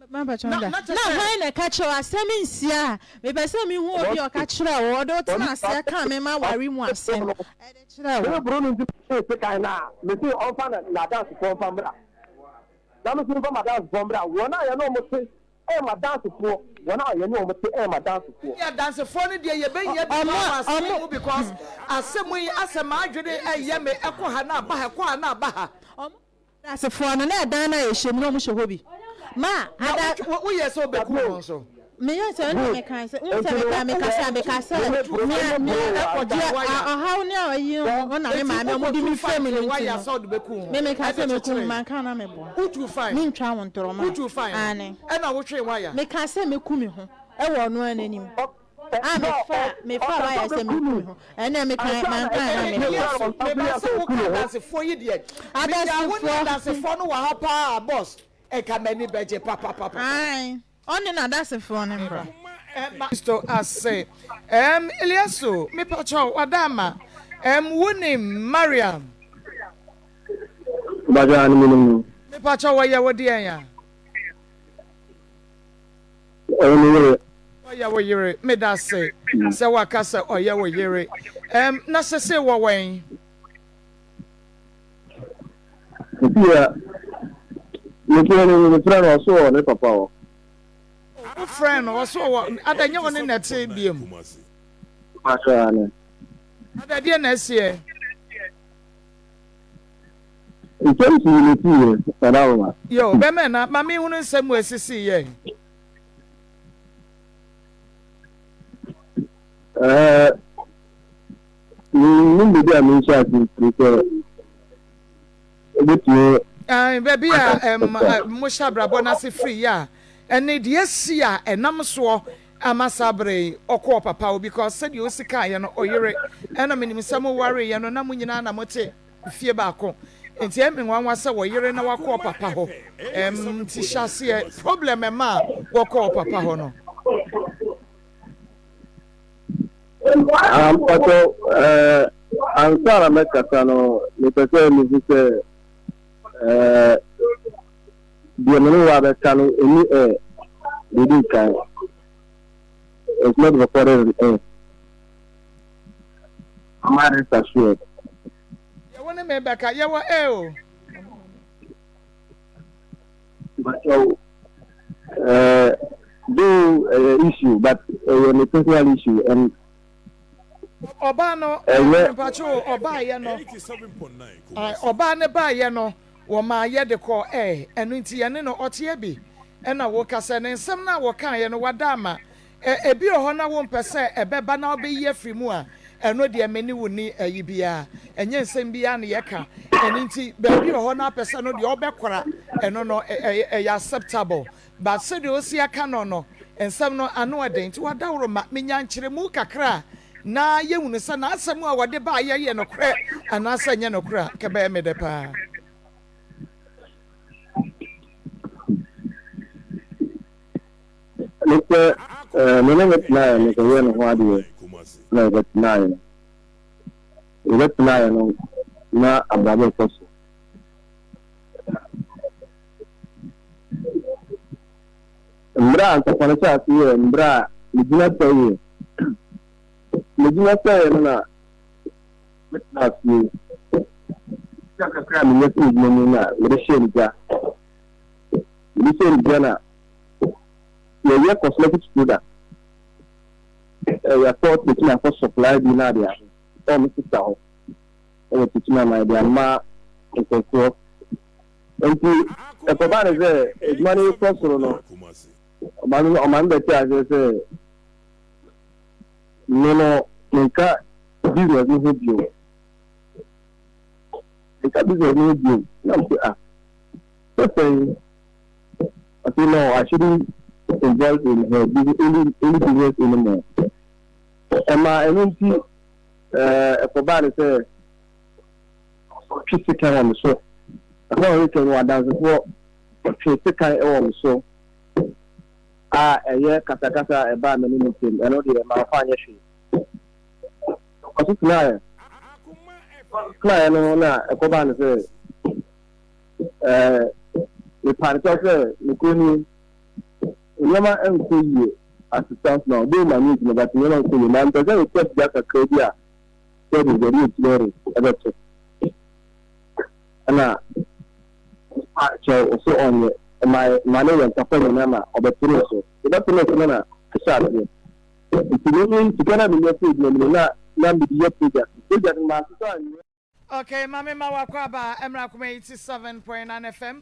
Ma ba chonda. Na why na ka cho asem nsia. Me be se me hu obi o ka kire wo de wotsena ase ka me ma wari mu asem. E de kire wo. Me buru ni ndua se kai na. Me se on fa na dance for famra. Na me se fa ma dance for famra. Wona ya no mo se my dance for one hour, you know, my dance for. Yeah, dance for the day, you be here because as some way as a margin, a yame, a kohana, bahana, baha. That's a phone and a dana is no much hobby. Ma, we are so bad also. Me yes, I can't say, how now you on a family why I saw the Beku. Make I say, man, can't me. Who to find? Mean Trawan to Roma. Who to find? And I will train wire. Make I say, me kumi home. I won't know any. I'm a far, me far, I say, me and then make man that's a 4 year. That's a phone or boss. A cameni beje papa. Aye. Only na that's a phone number. Mr. I say, Eliasu, me pacho, Adama, Winnie, Mariam. Bajan, Me pacho, why you were dear? Why you were yere, me that say, Sawakasa or you were yere. Nasa say, what way? Yeah, you can friend also on the papa. Friend or so, I don't know in that same beam. I didn't see. You can't see yo, Bemena, Mammy, who is some way to see ye. You be a mean chat baby, Mushabra Bonasi free, yeah. And it yes, yeah, and Namaso, Amasabre, or call papa, because said you see Kayan or you're and I mean, some worry, and Namunana Mote, fear backo. And Tiamin one was so you're in our call papa. Tisha see a problem, and ma, or call papa hono. I'm sorry, Mecano, Mr. The Manu Cano in the air, they didn't kind. It's not recorded in air. I'm assured. You want to make back at your L. But do issue, but a personal issue and Obano, Patrol, or buy, 87.9. Obana buy, no. Woma ye de call and nti ye no otiebi e na wo kasa ne nsem na wo kan ye no wadama e bi ho na wo mpese e beba na obe ye firi mu a eno de meni woni ayi bia enye nsem bia na ye ka nti ba bi ho na pese no de obekora eno no e acceptable but se de osi aka no nsem no ano eden nti wadawro ma menya nkyere mu kakra na ye hunu se na asem a wode ba ye no kre anasa nye no kra ke ba me de pa. Mr. Mr. Wayne Wadi, no, but nine. That's nine, not a brother person. Mbra, Tapanasa, Mbra, Medina say, na That's me. I'm not even with the same guy. The same Ghana. You're cosmetic student. You're taught between a first supply binaria. Oh, Mr. Sao. Oh, teaching my idea. Ma, and so. And the provider is money personal. Man, the charge is no, nka business no bio. Nka business no bio. Na say so I feel no, I shouldn't involve in her any business anymore. And my empty for bad say physical kind on the show. I don't really can what dance for physical kind on the show. A year kasa a bad minimum thing. I know the my financial. Because now, no, a command says, the party says, Lukuni, Yama and Kuyi, assistance now, do my meeting, but you know, Kuyi, man, but then it's just a career. So the real glory, ever to. And now, so on my money and company number of the Turoso. So that's the next one. If you mean to get your food, okay, Mami Mawakwaba, Emra Kume 87.9 FM.